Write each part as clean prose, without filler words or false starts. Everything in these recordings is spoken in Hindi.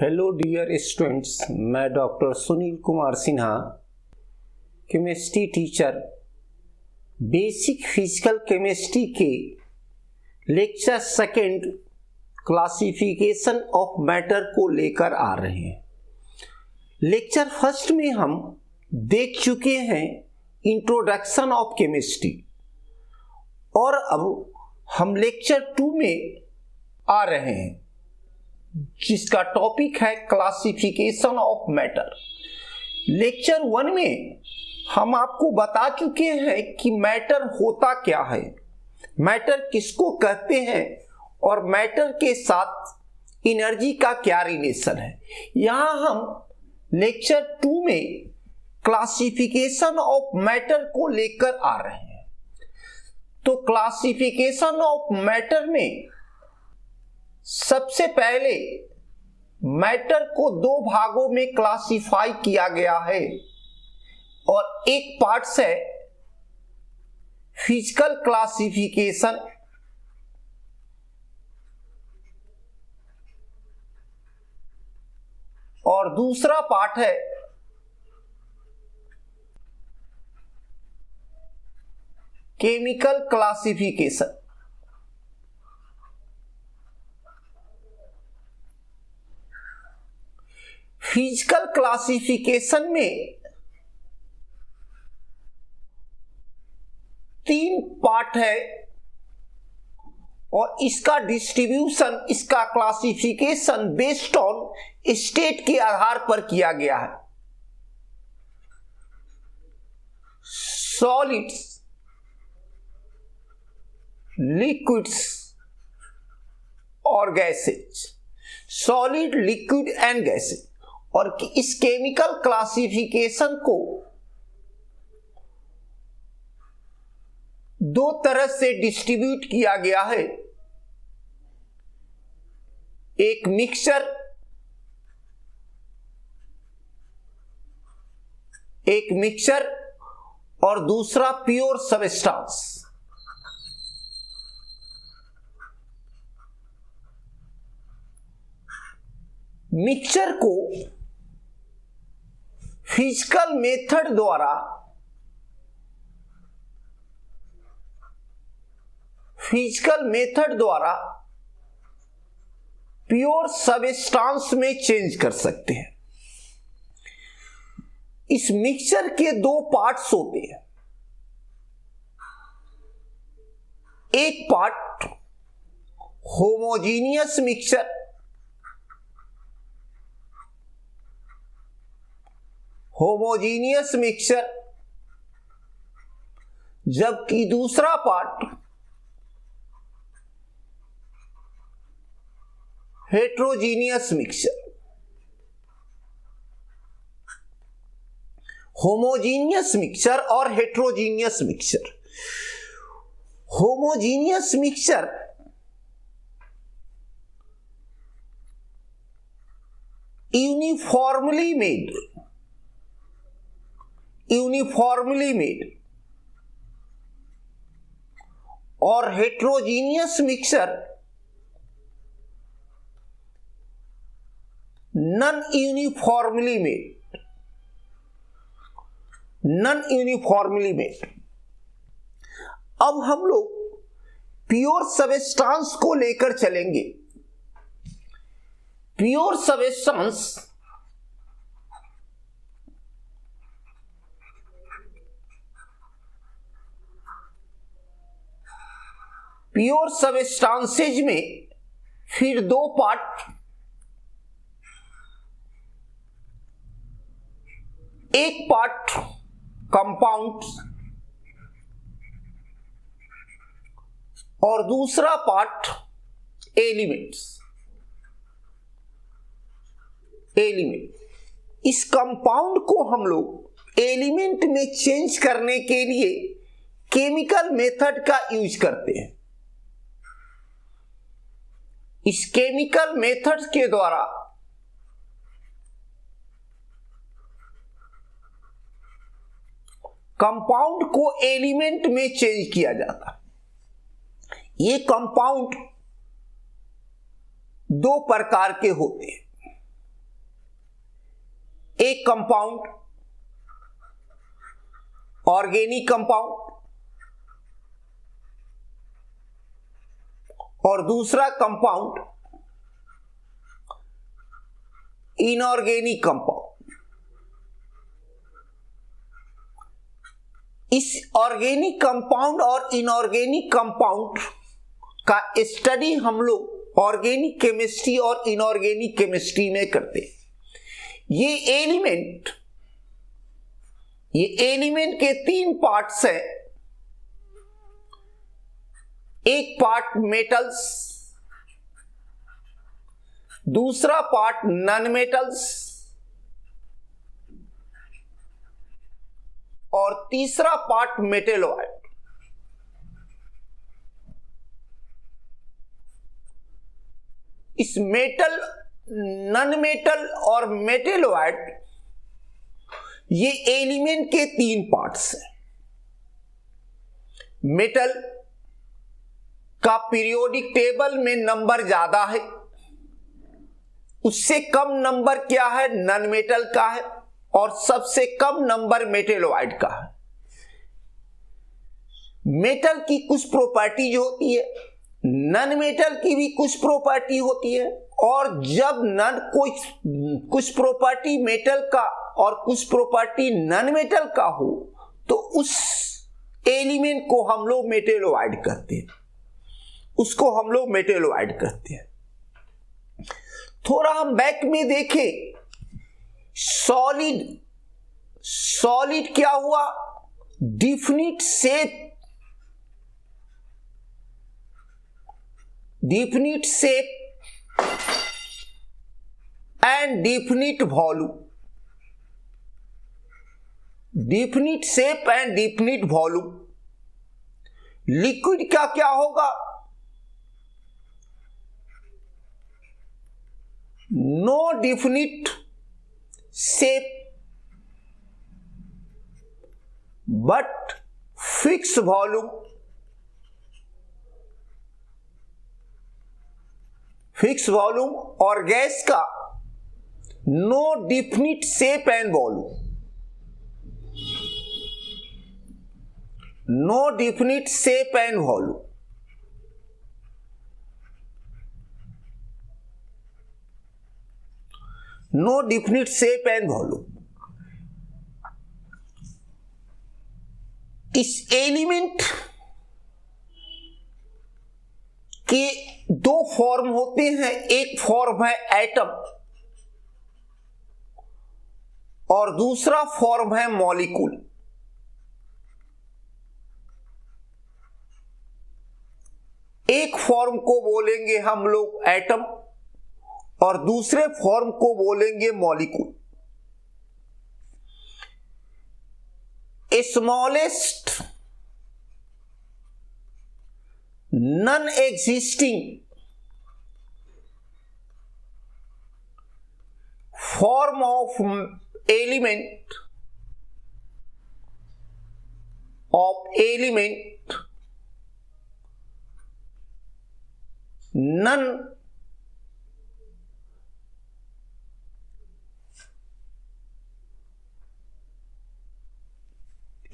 हेलो डियर स्टूडेंट्स, मैं doctor Sunil Kumar Sinha, chemistry teacher, basic physical chemistry के lecture second classification of matter को लेकर आ रहे हैं। लेक्चर फर्स्ट में हम देख चुके हैं इंट्रोडक्शन ऑफ केमिस्ट्री और अब हम लेक्चर 2 में आ रहे हैं जिसका टॉपिक है क्लासिफिकेशन ऑफ मैटर। लेक्चर 1 में हम आपको बता चुके हैं कि मैटर होता क्या है, मैटर किसको कहते हैं और मैटर के साथ एनर्जी का क्या रिलेशन है। यहां हम लेक्चर 2 में क्लासिफिकेशन ऑफ मैटर को लेकर आ रहे हैं। तो क्लासिफिकेशन ऑफ मैटर में सबसे पहले मैटर को 2 भागों में क्लासिफाई किया गया है और एक पार्ट है फिजिकल क्लासिफिकेशन और दूसरा पार्ट है केमिकल क्लासिफिकेशन। फिजिकल क्लासिफिकेशन में 3 पार्ट है और इसका डिस्ट्रीब्यूशन, इसका क्लासिफिकेशन बेस्ड ऑन स्टेट के आधार पर किया गया है। सॉलिड्स, लिक्विड्स और gases, solid, liquid and gases. और इस केमिकल क्लासिफिकेशन को 2 तरह से डिस्ट्रीब्यूट किया गया है, एक मिक्सचर और दूसरा प्योर सबस्टेंस। मिक्सचर को फिजिकल मेथड द्वारा प्योर सबस्टेंस में चेंज कर सकते हैं। इस मिक्सचर के 2 पार्ट्स होते हैं। एक पार्ट होमोजीनियस मिक्सचर, जबकि दूसरा part heterogeneous mixture. Homogeneous mixture और heterogeneous mixture. Homogeneous mixture uniformly made और heterogeneous mixture non uniformly made. अब हम लोग प्योर सबस्टेंस को लेकर चलेंगे। प्योर सबस्टेंसेज में फिर 2 पार्ट, एक पार्ट कंपाउंड्स और दूसरा पार्ट एलिमेंट। इस कंपाउंड को हम लोग एलिमेंट में चेंज करने के लिए केमिकल मेथड का यूज करते हैं। इस केमिकल मेथड के द्वारा कंपाउंड को एलिमेंट में चेंज किया जाता। ये कंपाउंड 2 प्रकार के होते हैं। एक कंपाउंड ऑर्गेनिक कंपाउंड और दूसरा कंपाउंड इनऑर्गेनिक कंपाउंड। इस ऑर्गेनिक कंपाउंड और इनऑर्गेनिक कंपाउंड का स्टडी हम लोग ऑर्गेनिक केमिस्ट्री और इनऑर्गेनिक केमिस्ट्री में करते हैं। ये एलिमेंट के 3 पार्ट्स हैं। एक पार्ट मेटल्स, दूसरा पार्ट नॉन मेटल्स और तीसरा पार्ट मेटेलॉइड। इस मेटल, नॉन मेटल और मेटेलॉइड ये एलिमेंट के 3 पार्ट्स हैं। मेटल का पीरियोडिक टेबल में नंबर ज्यादा है, उससे कम नंबर क्या है, नॉन मेटल का है, और सबसे कम नंबर मेटेलॉइड का है। मेटल की कुछ प्रॉपर्टीज होती है, नॉन मेटल की भी कुछ प्रॉपर्टी होती है, और जब कुछ प्रॉपर्टी मेटल का और कुछ प्रॉपर्टी नॉन मेटल का हो तो उस एलिमेंट को हम लोग मेटेलॉइड कहते हैं, उसको हम लोग मेटेलॉइड कहते हैं। थोड़ा हम बैक में देखें, सॉलिड क्या हुआ, definite shape and definite volume. Definite shape and definite volume. Liquid का क्या होगा, no definite shape but fix volume. Fix volume. और गैस का no definite shape and volume. No definite shape and volume. No definite shape and volume. इस एलिमेंट के 2 फॉर्म होते हैं। एक फॉर्म है एटम और दूसरा फॉर्म है मॉलिक्यूल। एक फॉर्म को बोलेंगे हम लोग एटम और दूसरे फॉर्म को बोलेंगे molecule. Smallest non existing form of element none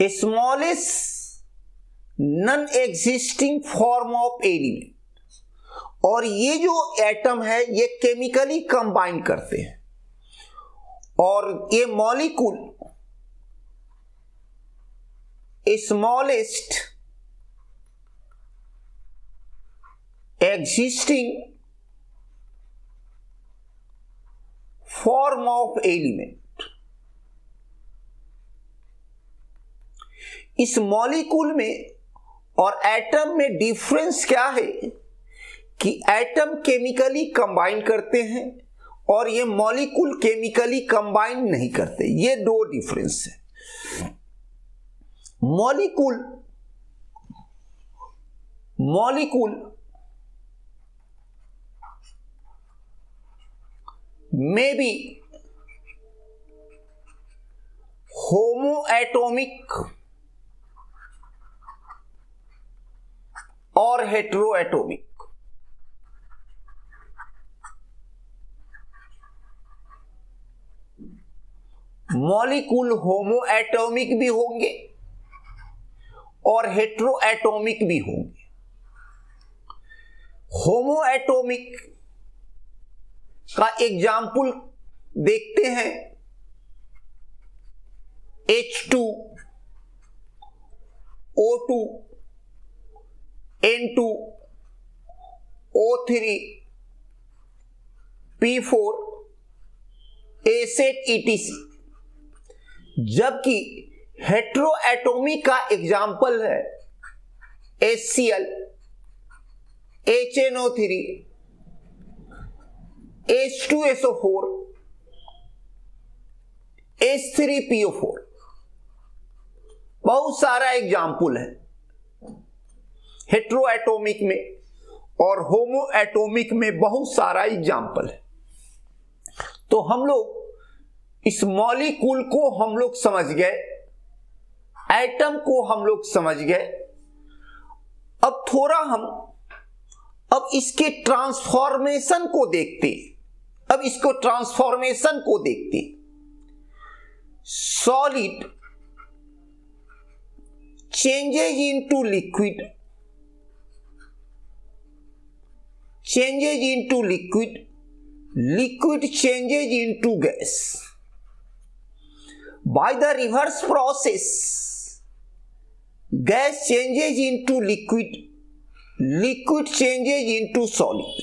smallest non existing form of element। और ये जो एटम है ये केमिकली कंबाइन करते हैं, और ये molecule smallest existing form of element. इस मॉलिक्यूल में और एटम में डिफरेंस क्या है कि एटम केमिकली कंबाइन करते हैं और ये मॉलिक्यूल केमिकली कंबाइन नहीं करते। ये 2 डिफरेंस है। मॉलिक्यूल में भी होमोएटॉमिक और हेटेरोएटॉमिक। मॉलिक्यूल होमो एटॉमिक भी होंगे और हेट्रो एटॉमिक भी होंगे। होमो एटॉमिक का एग्जाम्पल देखते हैं, H2, O2, N2, O3, P4, ACET etc। जबकि हेट्रो एटॉमिक का एग्जाम्पल है HCl, HNO3, H2SO4, H3PO4। बहुत सारा एग्जाम्पल है हेट्रो एटॉमिक में और होमो एटॉमिक में, बहुत सारा एग्जाम्पल है। तो हम लोग इस मॉलिक्यूल को हम लोग समझ गए, एटम को हम लोग समझ गए। अब थोड़ा हम इसके ट्रांसफॉर्मेशन को देखते हैं। अब इसको ट्रांसफॉर्मेशन को देखते हैं। Solid changes into liquid, changes into liquid, liquid changes into gas by the reverse process। gas changes into liquid, liquid changes into solid।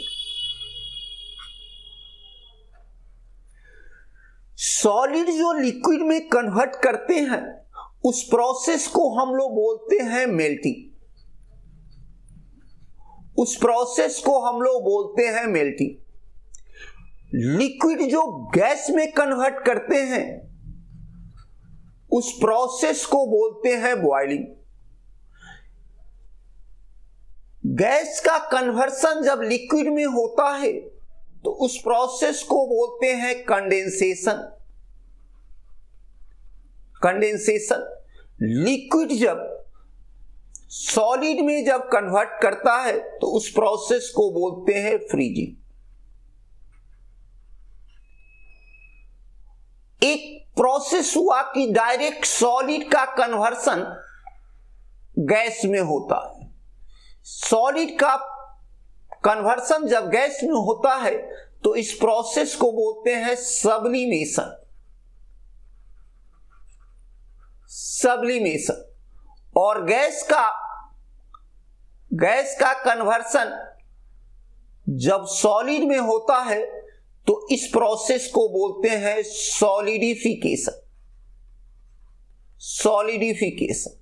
Solid जो लिक्विड में कन्वर्ट करते हैं उस प्रोसेस को हम लोग बोलते हैं मेल्टिंग। उस प्रोसेस को हम लोग बोलते हैं मेल्टिंग। लिक्विड जो गैस में कन्वर्ट करते हैं उस प्रोसेस को बोलते हैं बॉइलिंग। गैस का कन्वर्सन जब लिक्विड में होता है तो उस प्रोसेस को बोलते हैं कंडेंसेशन। कंडेंसेशन। लिक्विड जब सॉलिड में जब कन्वर्ट करता है तो उस प्रोसेस को बोलते हैं फ्रीजिंग। एक प्रोसेस हुआ कि डायरेक्ट सॉलिड का कन्वर्सन गैस में होता है। सॉलिड का कन्वर्सन जब गैस में होता है तो इस प्रोसेस को बोलते हैं सब्लिमेशन। सब्लिमेशन। और गैस का कन्वर्सन जब सॉलिड में होता है तो इस प्रोसेस को बोलते हैं सॉलिडिफिकेशन। सॉलिडिफिकेशन।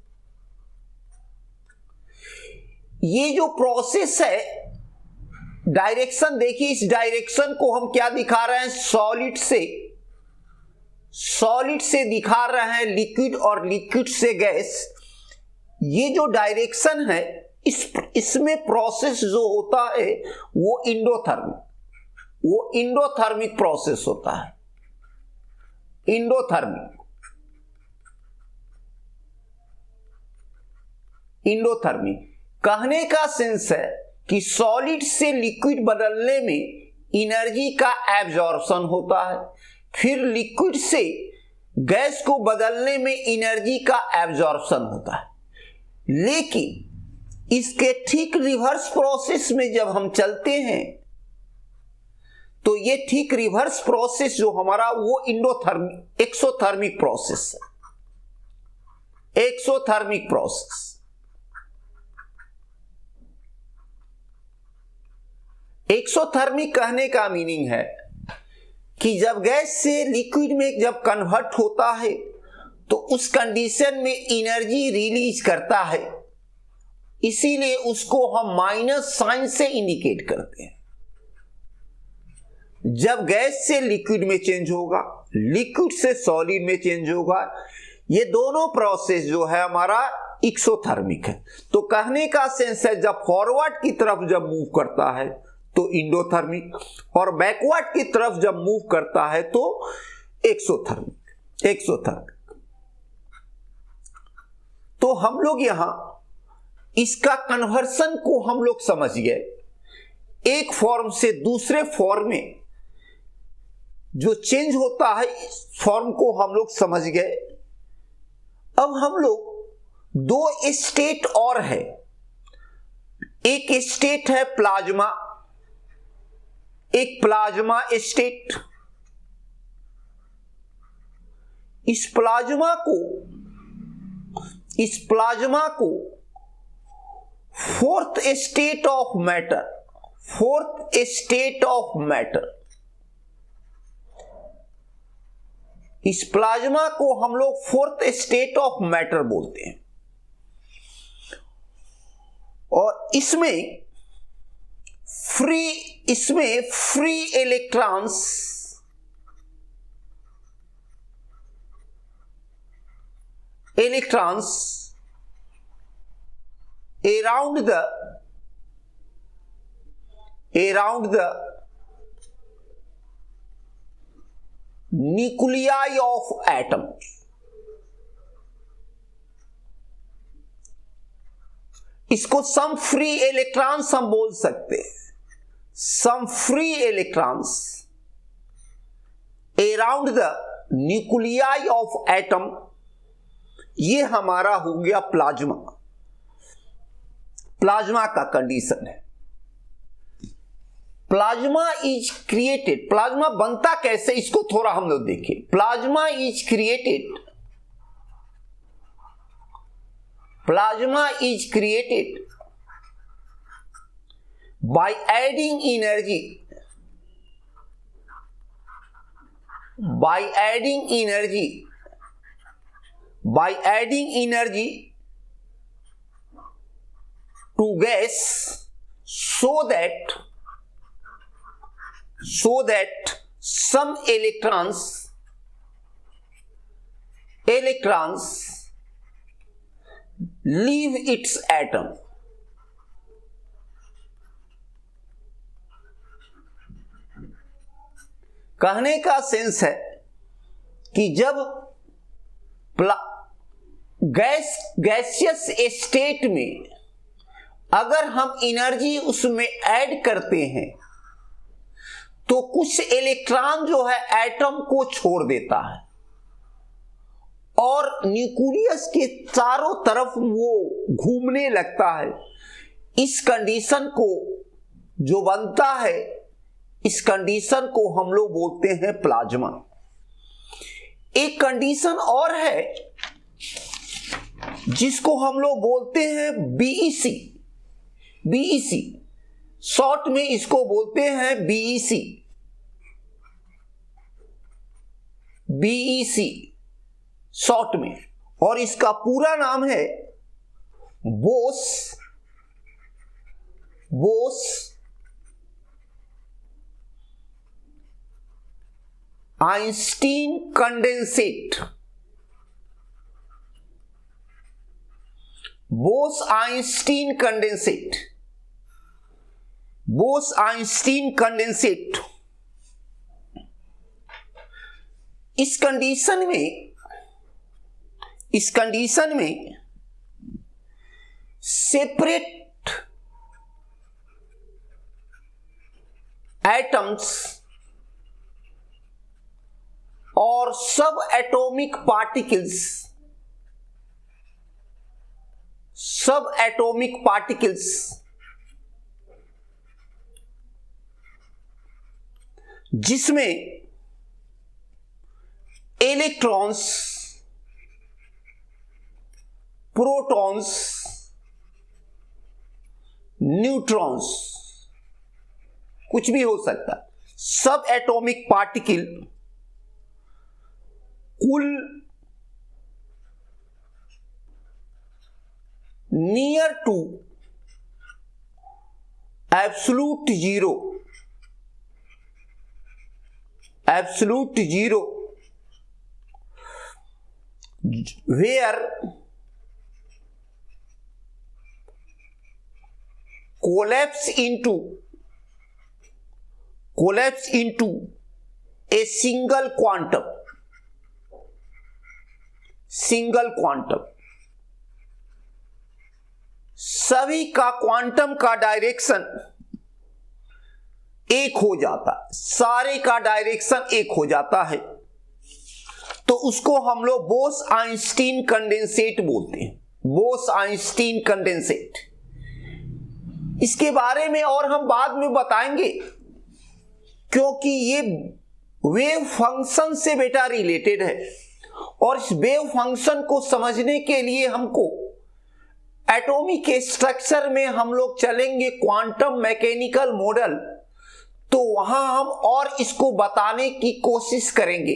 ये जो प्रोसेस है, डायरेक्शन देखिए, इस डायरेक्शन को हम क्या दिखा रहे हैं, सॉलिड से दिखा रहे हैं लिक्विड और लिक्विड से गैस। ये जो डायरेक्शन है इसमें प्रोसेस जो होता है वो इंडोथर्मिक प्रोसेस होता है। इंडोथर्मिक कहने का सेंस है कि सॉलिड से लिक्विड बदलने में एनर्जी का एब्जॉर्प्शन होता है, फिर लिक्विड से गैस को बदलने में एनर्जी का एब्जॉर्प्शन होता है। लेकिन इसके ठीक रिवर्स प्रोसेस में जब हम चलते हैं तो ये ठीक रिवर्स प्रोसेस जो हमारा वो एक्सोथर्मिक प्रोसेस है। Exothermic process. एक्सोथर्मिक कहने का मीनिंग है कि जब गैस से लिक्विड में जब कन्वर्ट होता है तो उस कंडीशन में एनर्जी रिलीज करता है, इसीलिए उसको हम माइनस साइन से इंडिकेट करते हैं। जब गैस से लिक्विड में चेंज होगा, लिक्विड से सॉलिड में चेंज होगा, ये दोनों प्रोसेस जो है हमारा एक्सोथर्मिक है। तो कहने का सेंस है जब फॉरवर्ड की तरफ जब मूव करता है तो इंडोथर्मिक, और बैकवर्ड की तरफ जब मूव करता है तो एक्सोथर्मिक। तो हम लोग यहां इसका कन्वर्सन को हम लोग समझ गए। एक फॉर्म से दूसरे फॉर्म में जो चेंज होता है, इस फॉर्म को हम लोग समझ गए। अब हम लोग दो स्टेट और है। एक स्टेट है प्लाज्मा, एक प्लाज्मा स्टेट। इस प्लाज्मा को फोर्थ स्टेट ऑफ मैटर, इस प्लाज्मा को हम लोग फोर्थ स्टेट ऑफ मैटर बोलते हैं। और इसमें free electrons around the nuclei of atom। इसको सम फ्री इलेक्ट्रॉन्स हम बोल सकते हैं। Some free electrons around the nuclei of atom, ये हमारा हो गया प्लाज्मा का कंडीशन है। प्लाज्मा इज क्रिएटेड, प्लाज्मा बनता कैसे, इसको थोड़ा हम लोग देखें। Plasma is created by adding energy to gas so that some electrons leave its atom। कहने का सेंस है कि जब गैसियस स्टेट में अगर हम एनर्जी उसमें ऐड करते हैं तो कुछ इलेक्ट्रॉन जो है एटम को छोड़ देता है और न्यूक्लियस के चारों तरफ वो घूमने लगता है। इस कंडीशन को जो बनता है, इस कंडीशन को हम लोग बोलते हैं प्लाज्मा। एक कंडीशन और है जिसको हम लोग बोलते हैं बीईसी, शॉर्ट में इसको बोलते हैं बीईसी शॉर्ट में, और इसका पूरा नाम है Bose Einstein condensate. Bose Einstein condensate. इस कंडीशन में सेपरेट एटम्स और सब एटॉमिक पार्टिकल्स जिसमें इलेक्ट्रॉन्स, प्रोटॉन्स, न्यूट्रॉन्स, कुछ भी हो सकता, subatomic particle cool near to absolute zero where collapse into a single quantum। सभी का क्वांटम का डायरेक्शन एक हो जाता है, सारे का डायरेक्शन एक हो जाता है, तो उसको हम लोग बोस-आइंस्टीन कंडेंसेट बोलते हैं, बोस-आइंस्टीन कंडेंसेट। इसके बारे में और हम बाद में बताएंगे, क्योंकि ये वेव फंक्शन से बेटा रिलेटेड है, और इस वेव फंक्शन को समझने के लिए हमको एटॉमिक स्ट्रक्चर में हम लोग चलेंगे, क्वांटम मैकेनिकल मॉडल, तो वहां हम और इसको बताने की कोशिश करेंगे,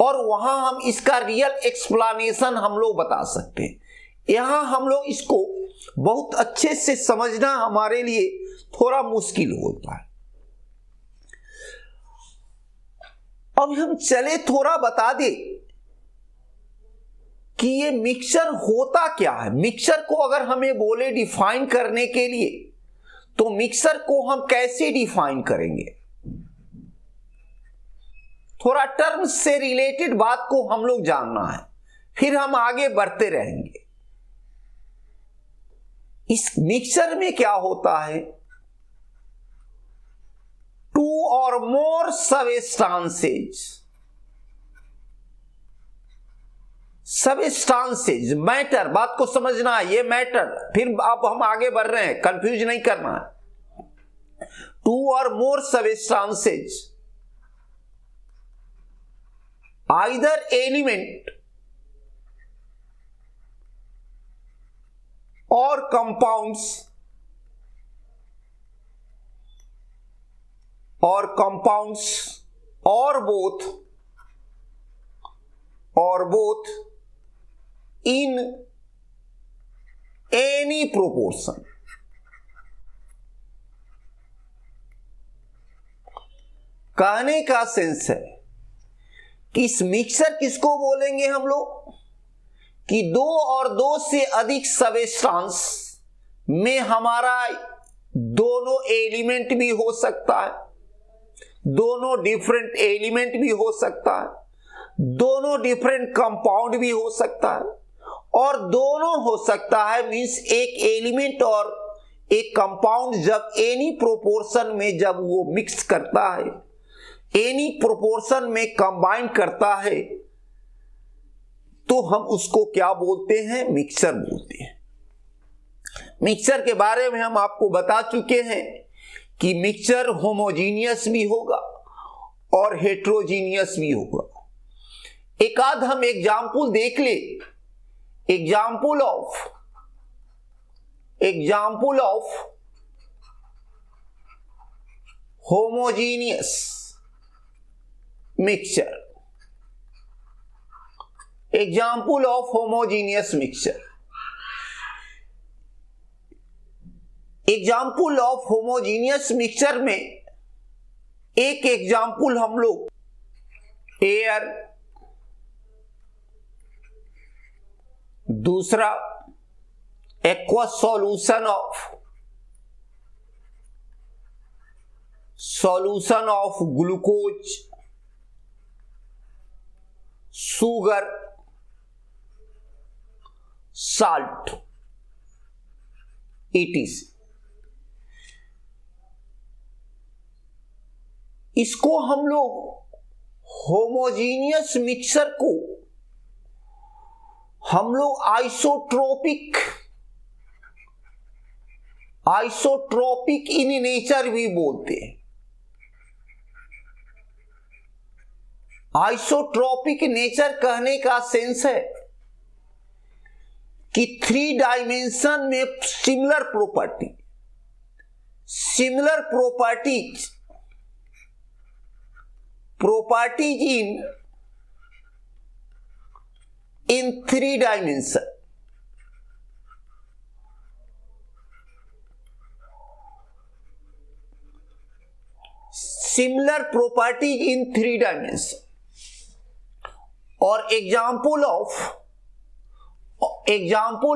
और वहां हम इसका रियल एक्सप्लेनेशन हम लोग बता सकते हैं। यहां हम लोग इसको बहुत अच्छे से समझना हमारे लिए थोड़ा मुश्किल होता है। अब हम चले थोड़ा बता दे कि ये मिक्सचर होता क्या है। मिक्सचर को अगर हमें बोले डिफाइन करने के लिए, तो मिक्सचर को हम कैसे डिफाइन करेंगे, थोड़ा टर्म्स से रिलेटेड बात को हम लोग जानना है, फिर हम आगे बढ़ते रहेंगे। इस मिक्सचर में क्या होता है, टू और मोर सबस्टांसेज, सबस्टांसेज मैटर, बात को समझना है, ये मैटर, फिर अब हम आगे बढ़ रहे हैं, कंफ्यूज नहीं करना है। टू और मोर सबस्टांसेज आइदर एलिमेंट और कंपाउंड्स और बोथ in any proportion। कहने का सेंस है कि इस मिक्सचर किसको बोलेंगे हम लोग, कि दो और दो से अधिक सबस्टांस में हमारा दोनों एलिमेंट भी हो सकता है, दोनों डिफरेंट एलिमेंट भी हो सकता है, दोनों डिफरेंट कंपाउंड भी हो सकता है, और दोनों हो सकता है, मींस एक एलिमेंट और एक कंपाउंड जब एनी प्रोपोर्शन में जब वो मिक्स करता है, एनी प्रोपोर्शन में कंबाइन करता है, तो हम उसको क्या बोलते हैं, मिक्सचर बोलते हैं। मिक्सचर के बारे में हम आपको बता चुके हैं कि मिक्सचर होमोजीनियस भी होगा और हेट्रोजीनियस भी होगा। एक आध हम एग्जाम्पल देख ले, example of homogeneous mixture, example of homogeneous mixture. Example of homogeneous mixture में एक एग्जाम्पल हम लोग एयर, दूसरा aqueous solution of glucose, sugar, salt, etc। इसको हम लोग होमोजीनियस मिक्सचर को हम लोग आइसोट्रोपिक इन नेचर भी बोलते हैं। आइसोट्रोपिक नेचर कहने का सेंस है कि 3 डायमेंशन में similar properties in 3 dimension। Similar properties in 3 dimension। और एग्जाम्पल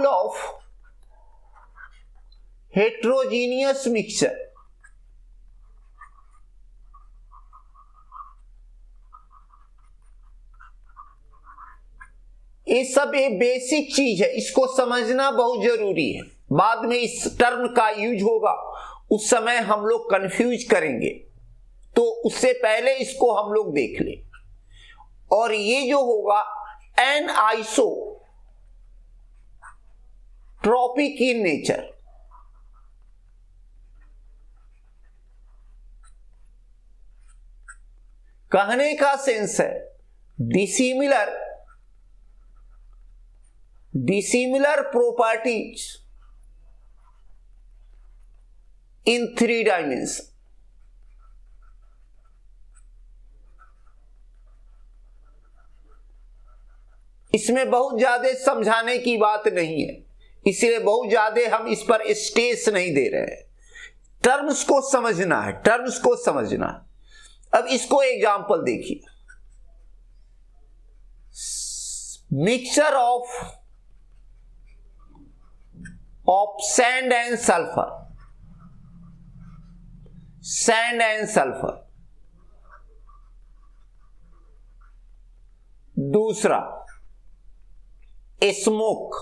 ऑफ हेट्रोजीनियस मिक्सचर, ये सब एक बेसिक चीज है, इसको समझना बहुत जरूरी है। बाद में इस टर्म का यूज होगा, उस समय हम लोग कंफ्यूज करेंगे। तो उससे पहले इसको हम लोग देख लें। और ये जो होगा एन आइसोट्रॉपिक इन नेचर। कहने का सेंस है डिसिमिलर प्रॉपर्टीज इन 3 डायमेंशन। इसमें बहुत ज्यादा समझाने की बात नहीं है, इसलिए बहुत ज्यादा हम इस पर स्ट्रेस नहीं दे रहे हैं। टर्म्स को समझना है, टर्म्स को समझना है। अब इसको एग्जांपल देखिए, mixture of sand and sulphur, sand and sulphur. दूसरा smoke,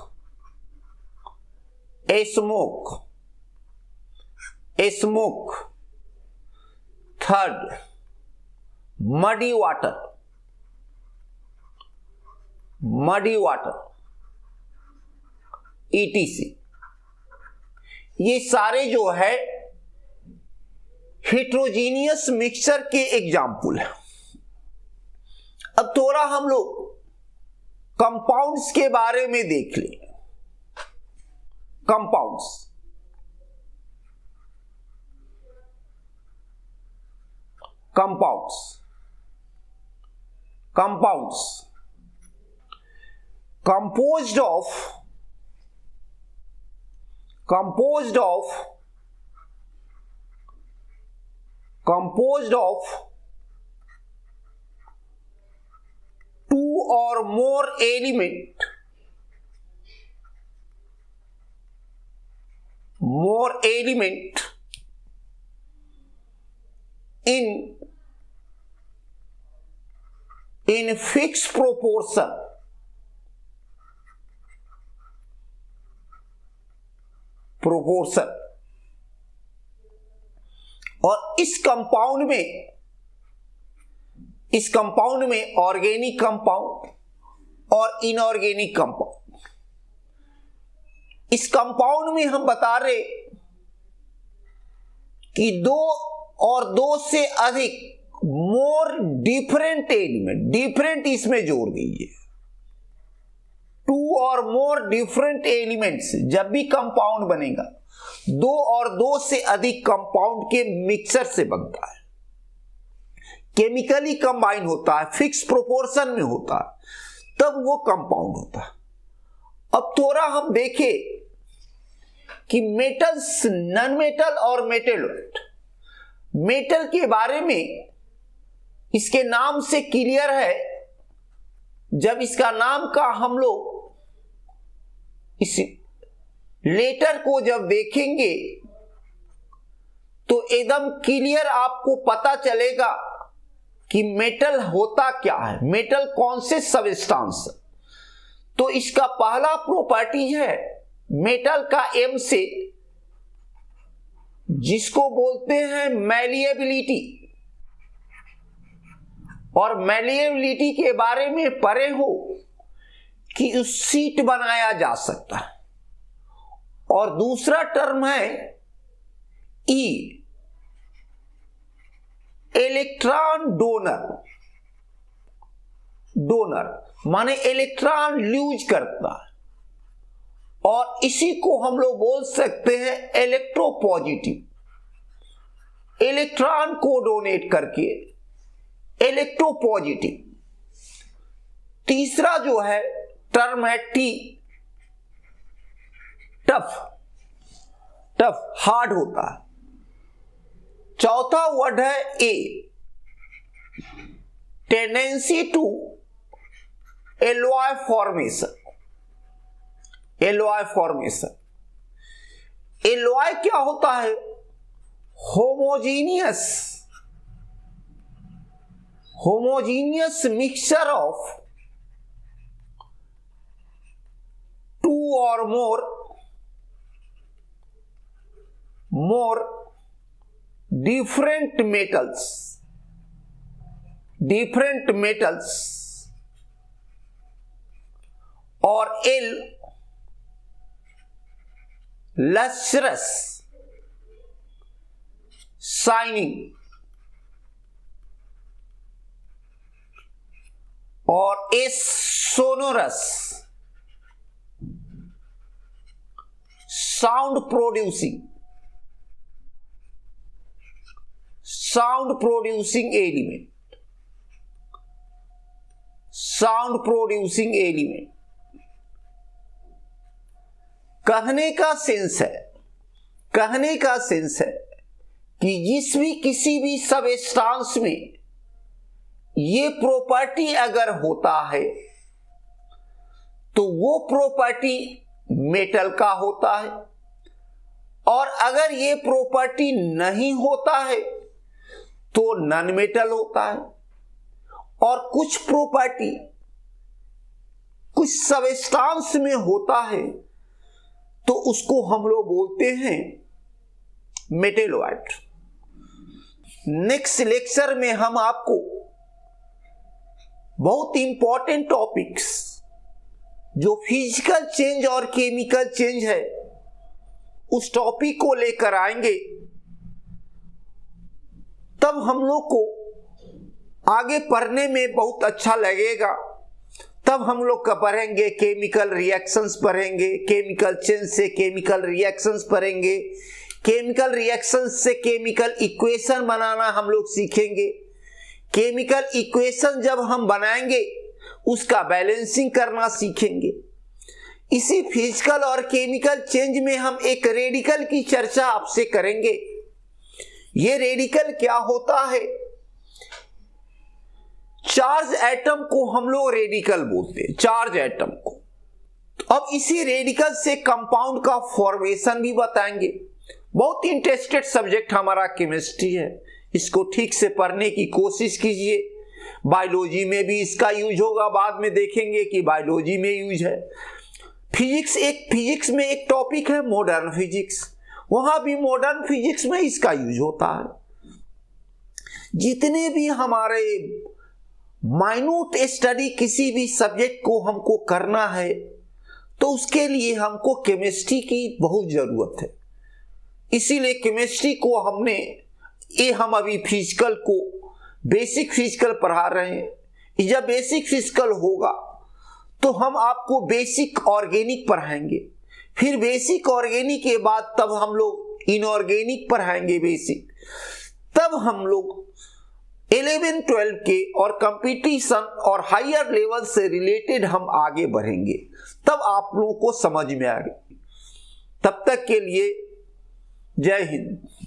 smoke. Third muddy water, ETC। ये सारे जो है हेट्रोजीनियस मिक्सचर के एग्जाम्पल है। अब थोड़ा हम लोग कंपाउंड्स के बारे में देख लें। Compounds, composed of 2 or more element in fixed proportion, और इस कंपाउंड में ऑर्गेनिक कंपाउंड और इनऑर्गेनिक कंपाउंड। इस कंपाउंड में हम बता रहे कि 2 और 2 से अधिक मोर डिफरेंट एलिमेंट, डिफरेंट इसमें जोड़ दीजिए, 2 और मोर डिफरेंट एलिमेंट्स। जब भी कंपाउंड बनेगा 2 और 2 से अधिक कंपाउंड के मिक्सचर से बनता है, केमिकली कंबाइन होता है, फिक्स प्रोपोर्शन में होता है, तब वो कंपाउंड होता है। अब थोड़ा हम देखें कि मेटल्स, नॉन मेटल और मेटेलोइड। मेटल के बारे में इसके नाम से क्लियर है, जब इसका नाम का हम लोग इस लेटर को जब देखेंगे तो एकदम क्लियर आपको पता चलेगा कि मेटल होता क्या है, मेटल कौन से सब्सटेंस। तो इसका पहला प्रॉपर्टी है मेटल का एम से, जिसको बोलते हैं मैलिएबिलिटी। और मैलिएबिलिटी के बारे में पढ़े हो कि उस शीट बनाया जा सकता है। और दूसरा टर्म है ई, इलेक्ट्रॉन डोनर माने इलेक्ट्रॉन लूज करता है, और इसी को हम लोग बोल सकते हैं इलेक्ट्रोपॉजिटिव। इलेक्ट्रॉन को डोनेट करके इलेक्ट्रोपॉजिटिव। तीसरा जो है टर्म है टी, टफ, हार्ड होता है। चौथा वर्ड है a, tendency to alloy formation. Alloy क्या होता है? Homogeneous mixture of 2 or more different metals different metals, or L, lustrous, shining, or S, sonorous, sound producing element. Sound producing element. कहने का सेंस है कि किसी भी सबस्टांस में ये प्रॉपर्टी अगर होता है तो वो प्रॉपर्टी मेटल का होता है, और अगर ये प्रॉपर्टी नहीं होता है तो नॉन मेटल होता है। और कुछ प्रॉपर्टी कुछ सबस्टांस में होता है तो उसको हम लोग बोलते हैं मेटेलॉइड। नेक्स्ट लेक्चर में हम आपको बहुत इंपॉर्टेंट टॉपिक्स जो फिजिकल चेंज और केमिकल चेंज है उस टॉपिक को लेकर आएंगे। तब हम लोग को आगे पढ़ने में बहुत अच्छा लगेगा। तब हम लोग का पढ़ेंगे केमिकल रिएक्शंस पढ़ेंगे, केमिकल चेंज से केमिकल रिएक्शंस पढ़ेंगे, केमिकल रिएक्शंस से केमिकल इक्वेशन बनाना हम लोग सीखेंगे। केमिकल इक्वेशन जब हम बनाएंगे उसका बैलेंसिंग करना सीखेंगे। इसी फिजिकल और केमिकल चेंज में हम एक रेडिकल की चर्चा आपसे करेंगे। ये रेडिकल क्या होता है? चार्ज एटम को हम लोग रेडिकल बोलते हैं, चार्ज एटम को। अब इसी रेडिकल से कंपाउंड का फॉर्मेशन भी बताएंगे। बहुत इंटरेस्टेड सब्जेक्ट हमारा केमिस्ट्री है, इसको ठीक से पढ़ने की कोशिश कीजिए। बायोलॉजी में भी इसका यूज होगा, बाद में देखेंगे कि बायोलॉजी में यूज है। फिजिक्स में एक टॉपिक है मॉडर्न फिजिक्स, वहां भी मॉडर्न फिजिक्स में इसका यूज होता है। जितने भी हमारे माइन्यूट स्टडी किसी भी सब्जेक्ट को हमको करना है तो उसके लिए हमको केमिस्ट्री की बहुत जरूरत है। इसीलिए केमिस्ट्री को हम अभी फिजिकल को बेसिक फिजिकल पढ़ा रहे हैं। जब बेसिक फिजिकल होगा तो हम आपको बेसिक ऑर्गेनिक पढ़ाएंगे, फिर बेसिक ऑर्गेनिक के बाद तब हम लोग इनऑर्गेनिक पढ़ाएंगे बेसिक। तब हम लोग 11-12 के और कंपटीशन और हायर लेवल से रिलेटेड हम आगे बढ़ेंगे, तब आप लोगों को समझ में आएगा। तब तक के लिए जय हिंद।